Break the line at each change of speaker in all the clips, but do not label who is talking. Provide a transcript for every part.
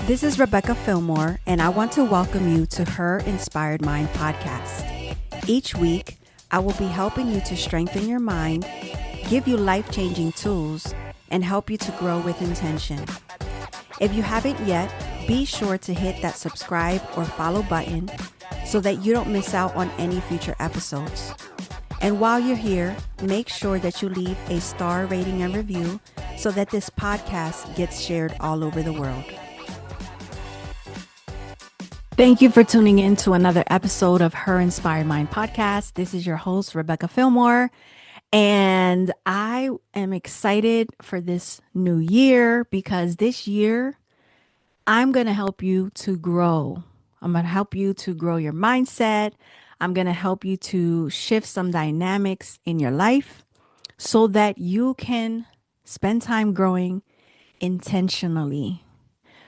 This is Rebecca Fillmore, and I want to welcome you to Her Inspired Mind podcast. Each week, I will be helping you to strengthen your mind, give you life-changing tools, and help you to grow with intention. If you haven't yet, be sure to hit that subscribe or follow button so that you don't miss out on any future episodes. And while you're here, make sure that you leave a star rating and review so that this podcast gets shared all over the world. Thank you for tuning in to another episode of Her Inspired Mind podcast. This is your host, Rebecca Fillmore, and I am excited for this new year because this year I'm going to help you to grow. I'm going to help you to grow your mindset. I'm going to help you to shift some dynamics in your life so that you can spend time growing intentionally,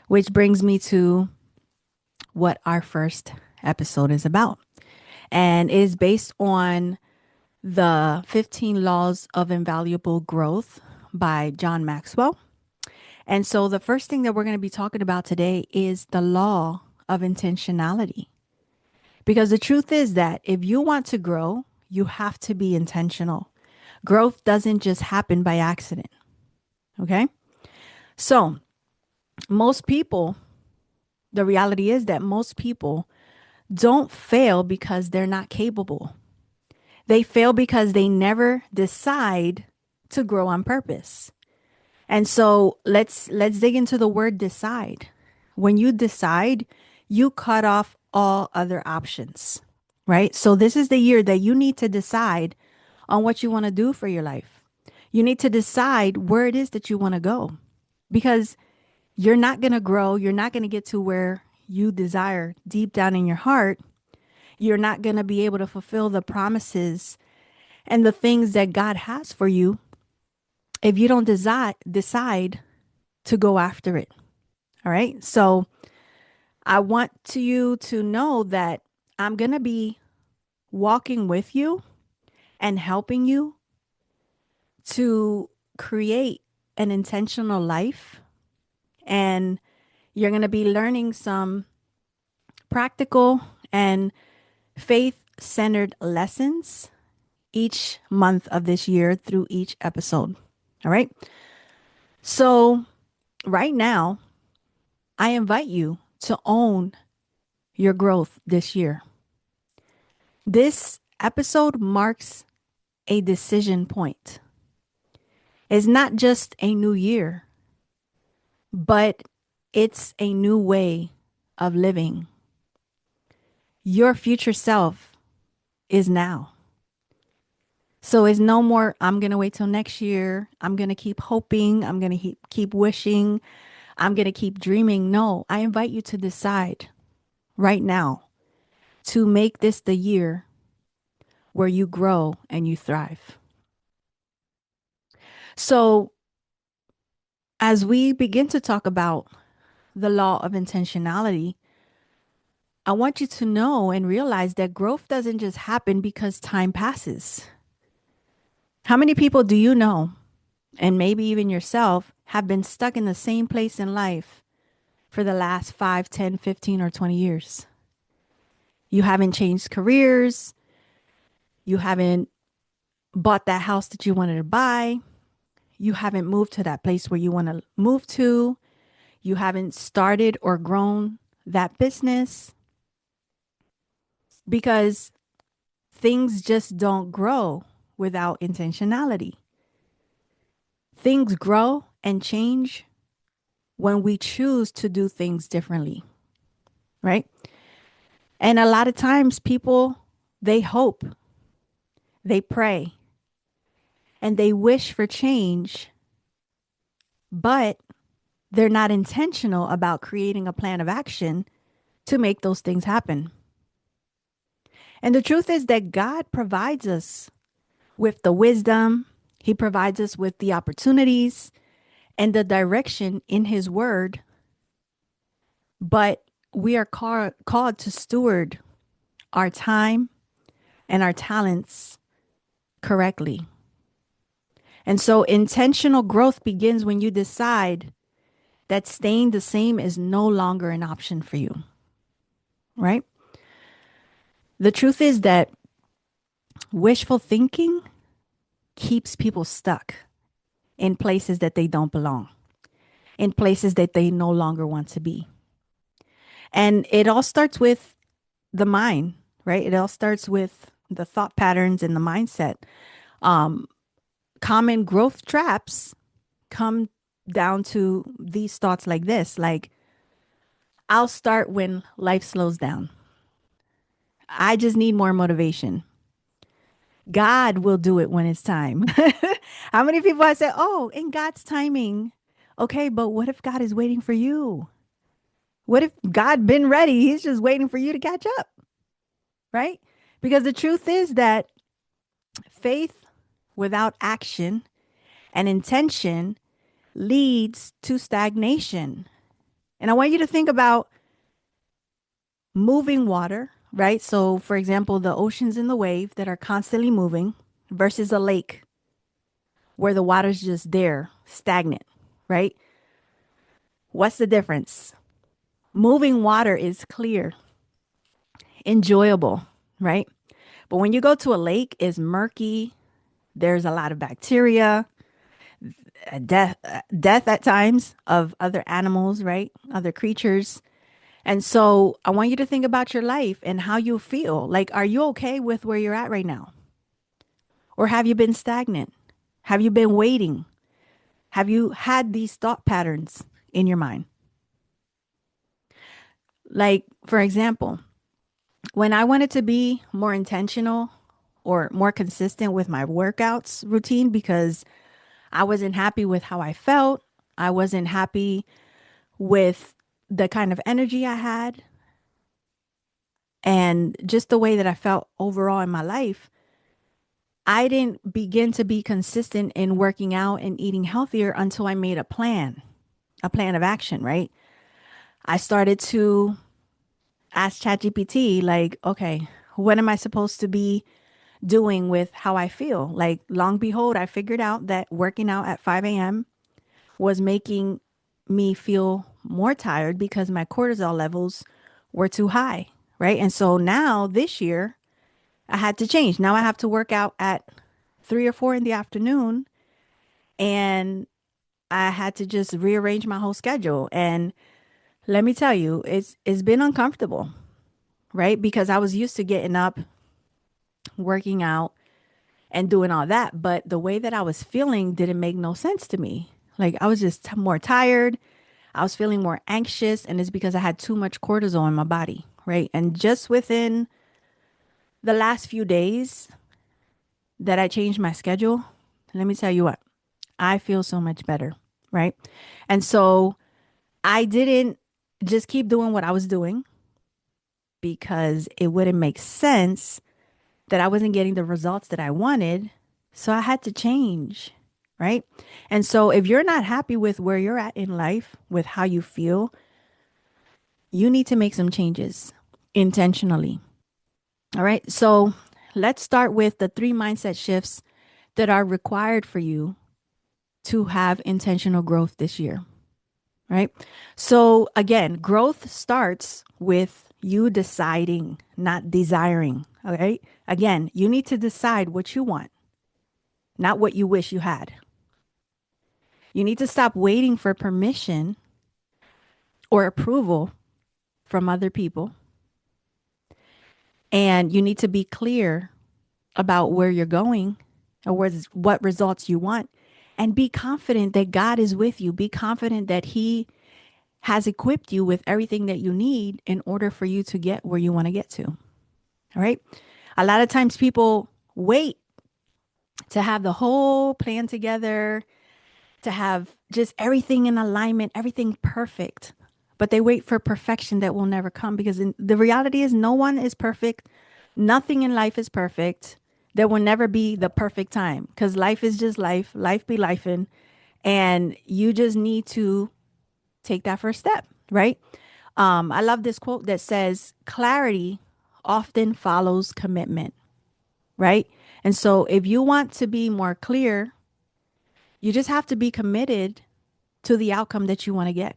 which brings me to what our first episode is about. And it is based on the 15 Laws of Invaluable Growth by John Maxwell. And so the first thing that we're going to be talking about today is the law of intentionality. Because the truth is that if you want to grow, you have to be intentional. Growth doesn't just happen by accident. Okay? So the reality is that most people don't fail because they're not capable. They fail because they never decide to grow on purpose. And so let's dig into the word decide. When you decide, you cut off all other options, right? So this is the year that you need to decide on what you want to do for your life. You need to decide where it is that you want to go, because you're not going to grow. You're not going to get to where you desire deep down in your heart. You're not going to be able to fulfill the promises and the things that God has for you if you don't decide to go after it. All right. So I want you to know that I'm going to be walking with you and helping you to create an intentional life. And you're going to be learning some practical and faith-centered lessons each month of this year through each episode. All right. So right now, I invite you to own your growth this year. This episode marks a decision point. It's not just a new year, but it's a new way of living. Your future self is now. So it's no more, I'm going to wait till next year. I'm going to keep hoping. I'm going to keep wishing. I'm going to keep dreaming. No, I invite you to decide right now to make this the year where you grow and you thrive. So as we begin to talk about the law of intentionality, I want you to know and realize that growth doesn't just happen because time passes. How many people do you know, and maybe even yourself, have been stuck in the same place in life for the last 5, 10, 15, or 20 years? You haven't changed careers. You haven't bought that house that you wanted to buy. You haven't moved to that place where you want to move to. You haven't started or grown that business because things just don't grow without intentionality. Things grow and change when we choose to do things differently, right? And a lot of times people, they hope, they pray, and they wish for change, but they're not intentional about creating a plan of action to make those things happen. And the truth is that God provides us with the wisdom. He provides us with the opportunities and the direction in His word. But we are called to steward our time and our talents correctly. And so intentional growth begins when you decide that staying the same is no longer an option for you, right? The truth is that wishful thinking keeps people stuck in places that they don't belong, in places that they no longer want to be. And it all starts with the mind, right? It all starts with the thought patterns and the mindset. Um, Common growth traps come down to these thoughts like this, like, I'll start when life slows down. I just need more motivation. God will do it when it's time. How many people I say, oh, in God's timing. Okay, but what if God is waiting for you? What if God been ready? He's just waiting for you to catch up, right? Because the truth is that faith without action and intention leads to stagnation. And I want you to think about moving water, right? So, for example, the oceans and the wave that are constantly moving versus a lake where the water's just there, stagnant, right? What's the difference? Moving water is clear, enjoyable, right? But when you go to a lake, it's murky. There's a lot of bacteria, death at times of other animals, right? Other creatures. And so I want you to think about your life and how you feel. Like, are you okay with where you're at right now? Or have you been stagnant? Have you been waiting? Have you had these thought patterns in your mind? Like, for example, when I wanted to be more intentional or more consistent with my workouts routine because I wasn't happy with how I felt, I wasn't happy with the kind of energy I had, and just the way that I felt overall in my life, I didn't begin to be consistent in working out and eating healthier until I made a plan of action, right? I started to ask ChatGPT, like, okay, what am I supposed to be doing with how I feel? Like, long behold, I figured out that working out at 5 a.m. was making me feel more tired because my cortisol levels were too high, right? And so now this year, I had to change. Now I have to work out at 3 or 4 in the afternoon, and I had to just rearrange my whole schedule. And let me tell you, it's been uncomfortable, right? Because I was used to getting up, working out, and doing all that, but the way that I was feeling didn't make no sense to me. Like, I was just more tired. I was feeling more anxious, and it's because I had too much cortisol in my body, right? And just within the last few days that I changed my schedule, let me tell you what, I feel so much better, right? And so I didn't just keep doing what I was doing because it wouldn't make sense that I wasn't getting the results that I wanted. So I had to change, right? And so if you're not happy with where you're at in life, with how you feel, you need to make some changes intentionally. All right. So let's start with the 3 mindset shifts that are required for you to have intentional growth this year. Right. So again, growth starts with you deciding, not desiring. Okay. Again, you need to decide what you want, not what you wish you had. You need to stop waiting for permission or approval from other people. And you need to be clear about where you're going or what results you want. And be confident that God is with you. Be confident that He has equipped you with everything that you need in order for you to get where you want to get to. All right. A lot of times people wait to have the whole plan together, to have just everything in alignment, everything perfect. But they wait for perfection that will never come because the reality is no one is perfect. Nothing in life is perfect. There will never be the perfect time because life is just life. Life be lifing. And you just need to take that first step, right? I love this quote that says, clarity often follows commitment, right? And so if you want to be more clear, you just have to be committed to the outcome that you want to get,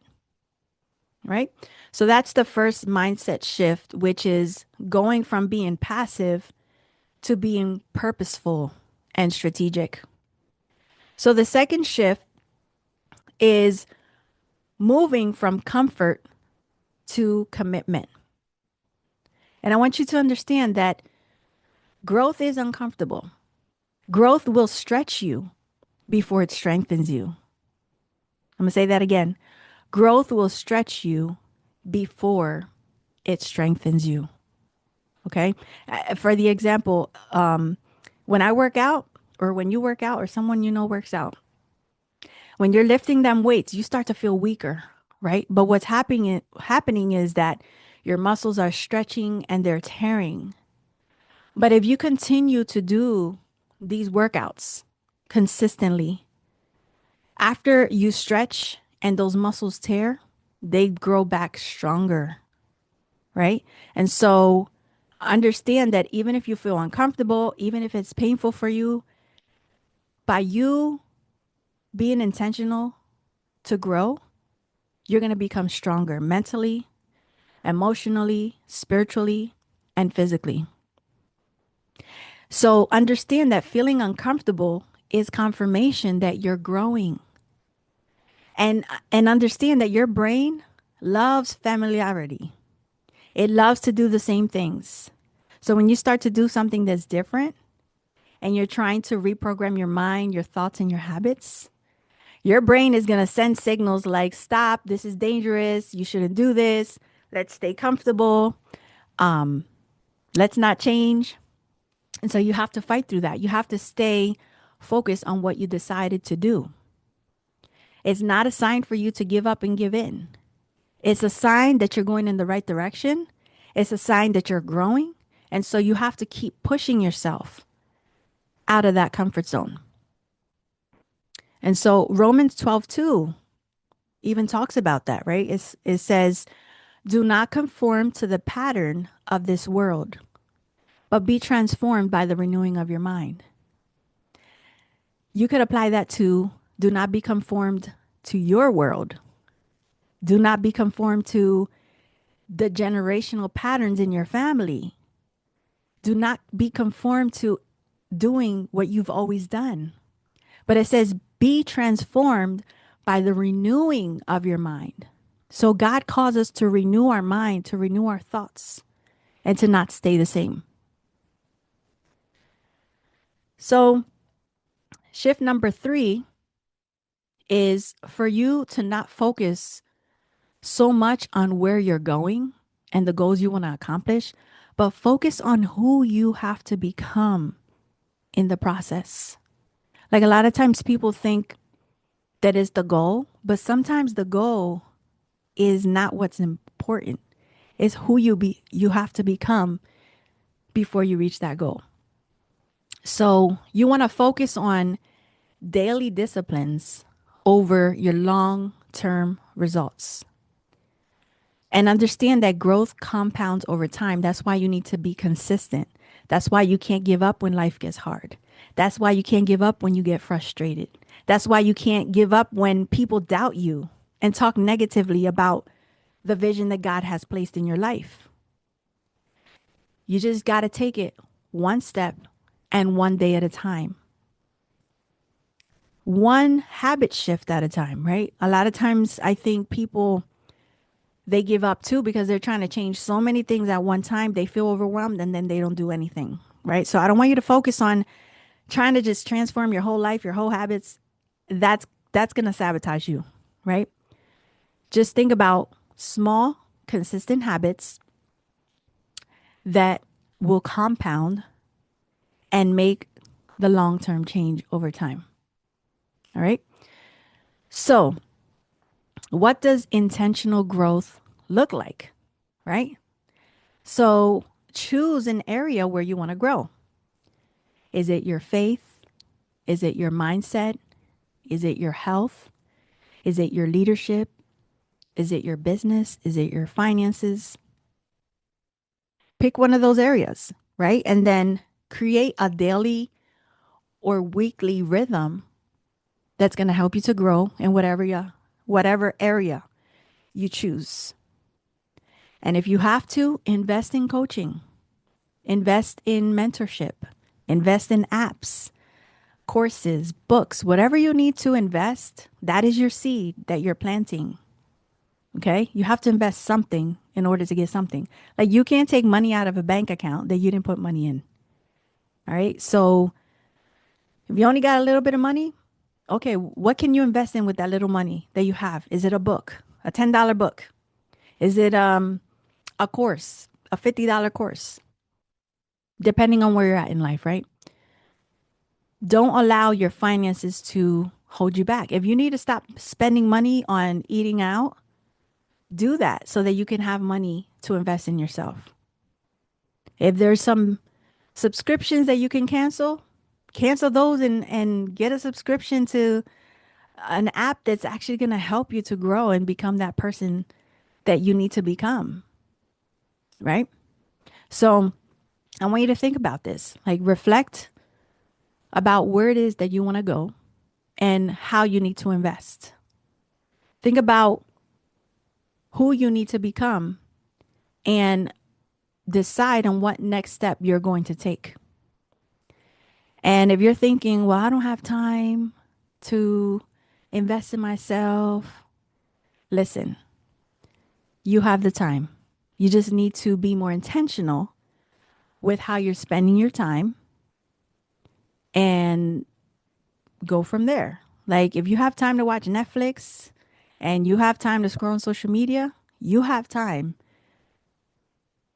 right? So that's the first mindset shift, which is going from being passive to being purposeful and strategic. So the second shift is moving from comfort to commitment. And I want you to understand that growth is uncomfortable. Growth will stretch you before it strengthens you. I'm going to say that again. Growth will stretch you before it strengthens you. Okay. For the example, when I work out, or when you work out, or someone you know works out, when you're lifting them weights, you start to feel weaker, right? But what's happening is that your muscles are stretching and they're tearing. But if you continue to do these workouts consistently, after you stretch and those muscles tear, they grow back stronger, right? And so understand that even if you feel uncomfortable, even if it's painful for you, by you being intentional to grow, you're going to become stronger mentally, emotionally, spiritually, and physically. So understand that feeling uncomfortable is confirmation that you're growing. And understand that your brain loves familiarity. It loves to do the same things. So when you start to do something that's different and you're trying to reprogram your mind, your thoughts, and your habits, your brain is going to send signals like, stop, this is dangerous. You shouldn't do this. Let's stay comfortable. Let's not change. And so you have to fight through that. You have to stay focused on what you decided to do. It's not a sign for you to give up and give in. It's a sign that you're going in the right direction. It's a sign that you're growing. And so you have to keep pushing yourself out of that comfort zone. And so Romans 12:2 even talks about that, right? It says, do not conform to the pattern of this world, but be transformed by the renewing of your mind. You could apply that to do not be conformed to your world. Do not be conformed to the generational patterns in your family. Do not be conformed to doing what you've always done. But it says, be transformed by the renewing of your mind. So God calls us to renew our mind, to renew our thoughts, and to not stay the same. So shift number 3 is for you to not focus so much on where you're going and the goals you want to accomplish, but focus on who you have to become in the process. Like a lot of times people think that is the goal, but sometimes the goal is not what's important. It's who you have to become before you reach that goal. So you want to focus on daily disciplines over your long-term results. And understand that growth compounds over time. That's why you need to be consistent. That's why you can't give up when life gets hard. That's why you can't give up when you get frustrated. That's why you can't give up when people doubt you and talk negatively about the vision that God has placed in your life. You just got to take it one step and one day at a time. One habit shift at a time, right? A lot of times I think people, they give up too because they're trying to change so many things at one time. They feel overwhelmed and then they don't do anything, right? So I don't want you to focus on trying to just transform your whole life, your whole habits. That's going to sabotage you, right? Just think about small, consistent habits that will compound and make the long-term change over time. All right. So what does intentional growth look like, right? So choose an area where you want to grow. Is it your faith? Is it your mindset? Is it your health? Is it your leadership? Is it your business? Is it your finances? Pick one of those areas, right? And then create a daily or weekly rhythm that's going to help you to grow in whatever area you choose. And if you have to, invest in coaching, invest in mentorship, invest in apps, courses, books, whatever you need to invest, that is your seed that you're planting. Okay? You have to invest something in order to get something. Like you can't take money out of a bank account that you didn't put money in. All right? So if you only got a little bit of money, okay, what can you invest in with that little money that you have? Is it a book, a $10 book? Is it a course, a $50 course? Depending on where you're at in life, right? Don't allow your finances to hold you back. If you need to stop spending money on eating out, do that so that you can have money to invest in yourself. If there's some subscriptions that you can cancel, cancel those and get a subscription to an app that's actually going to help you to grow and become that person that you need to become. Right? So I want you to think about this, like reflect about where it is that you want to go and how you need to invest. Think about who you need to become and decide on what next step you're going to take. And if you're thinking, well, I don't have time to invest in myself, listen, you have the time. You just need to be more intentional with how you're spending your time and go from there. Like if you have time to watch Netflix and you have time to scroll on social media, you have time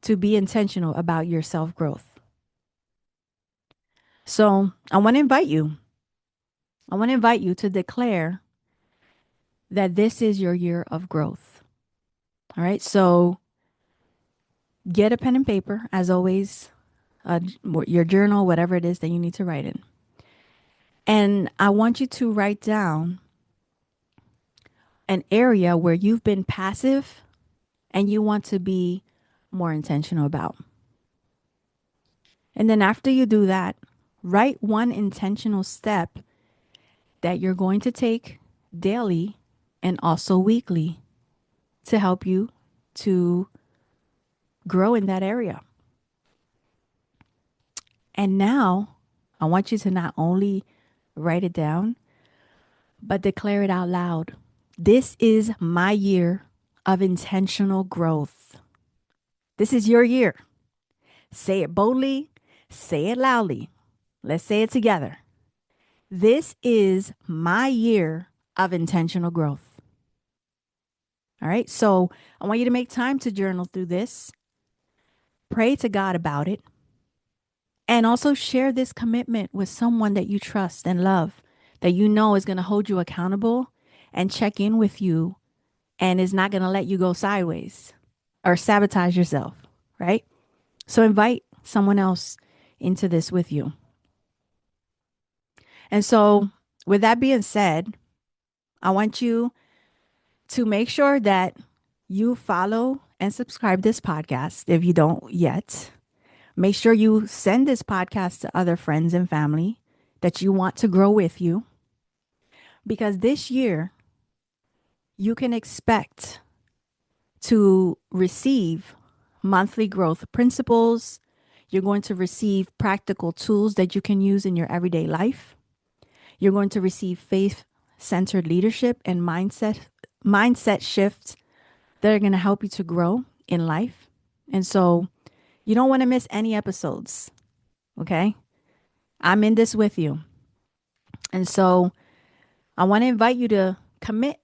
to be intentional about your self growth. So I want to invite you. I want to invite you to declare that this is your year of growth. All right. So get a pen and paper, as always, your journal, whatever it is that you need to write in. And I want you to write down an area where you've been passive and you want to be more intentional about. And then after you do that, write one intentional step that you're going to take daily and also weekly to help you to grow in that area. And now I want you to not only write it down, but declare it out loud. This is my year of intentional growth. This is your year. Say it boldly, say it loudly. Let's say it together. This is my year of intentional growth. All right. So I want you to make time to journal through this. Pray to God about it. And also share this commitment with someone that you trust and love, that you know is going to hold you accountable and check in with you and is not going to let you go sideways or sabotage yourself. Right. So invite someone else into this with you. And so, with that being said, I want you to make sure that you follow and subscribe this podcast if you don't yet. Make sure you send this podcast to other friends and family that you want to grow with you. Because this year, you can expect to receive monthly growth principles. You're going to receive practical tools that you can use in your everyday life. You're going to receive faith-centered leadership and mindset shifts that are going to help you to grow in life. And so you don't want to miss any episodes. Okay? I'm in this with you. And so I want to invite you to commit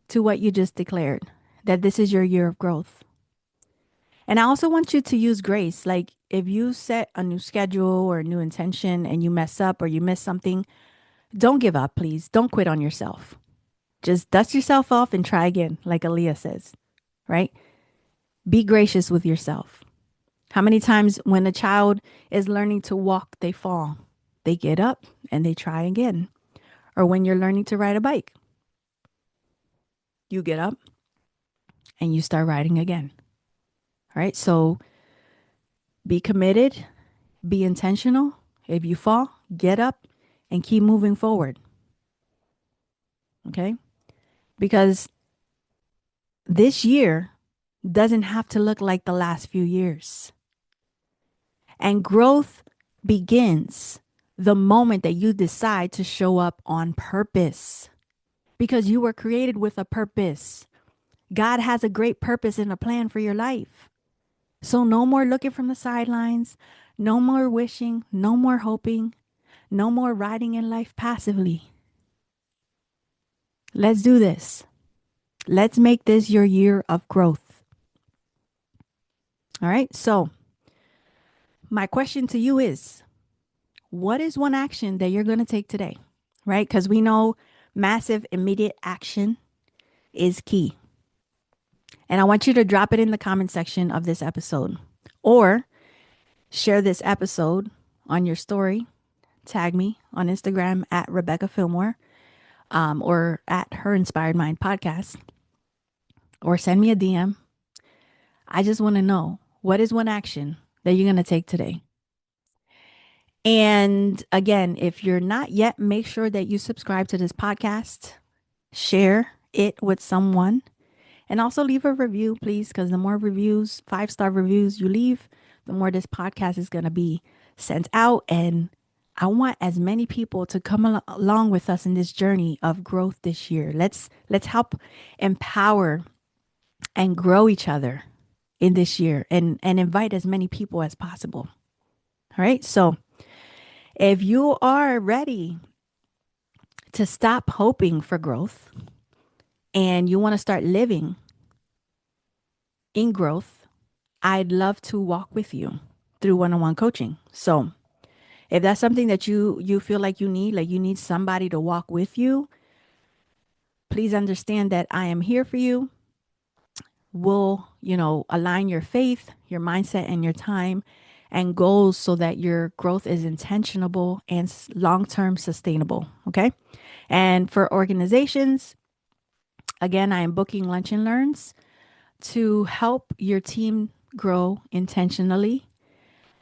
to what you just declared, that this is your year of growth. And I also want you to use grace. Like if you set a new schedule or a new intention and you mess up or you miss something, don't give up, please. Don't quit on yourself. Just dust yourself off and try again, like Aaliyah says, right? Be gracious with yourself. How many times when a child is learning to walk, they fall, they get up and they try again. Or when you're learning to ride a bike, you get up and you start riding again. All right. So be committed, be intentional. If you fall, get up and keep moving forward. Okay. because this year doesn't have to look like the last few years. And growth begins the moment that you decide to show up on purpose, because you were created with a purpose. God has a great purpose and a plan for your life. So no more looking from the sidelines, no more wishing, no more hoping, no more riding in life passively. Let's do this. Let's make this your year of growth. All right. So my question to you is, what is one action that you're going to take today? Right? Because we know massive immediate action is key. And I want you to drop it in the comment section of this episode, or share this episode on your story. Tag me on Instagram at Rebecca Fillmore, or at Her Inspired Mind Podcast, or send me a DM. I just want to know, what is one action that you're going to take today? And again, if you're not yet, make sure that you subscribe to this podcast, share it with someone, and also leave a review, please, because the more reviews, 5-star reviews you leave, the more this podcast is going to be sent out. And I want as many people to come along with us in this journey of growth this year. Let's help empower and grow each other in this year, and invite as many people as possible. All right. So if you are ready to stop hoping for growth and you want to start living in growth, I'd love to walk with you through one-on-one coaching. So if that's something that you feel like you need somebody to walk with you, please understand that I am here for you. We'll, align your faith, your mindset, and your time and goals so that your growth is intentional and long-term sustainable. Okay. And for organizations, again, I am booking lunch and learns to help your team grow intentionally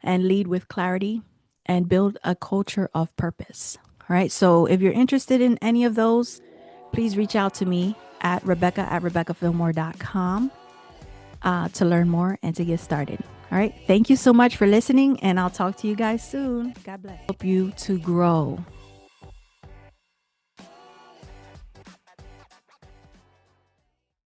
and lead with clarity and build a culture of purpose. All right. So if you're interested in any of those, please reach out to me at Rebecca@RebeccaFillmore.com to learn more and to get started. All right. Thank you so much for listening, and I'll talk to you guys soon. God bless. Help you to grow.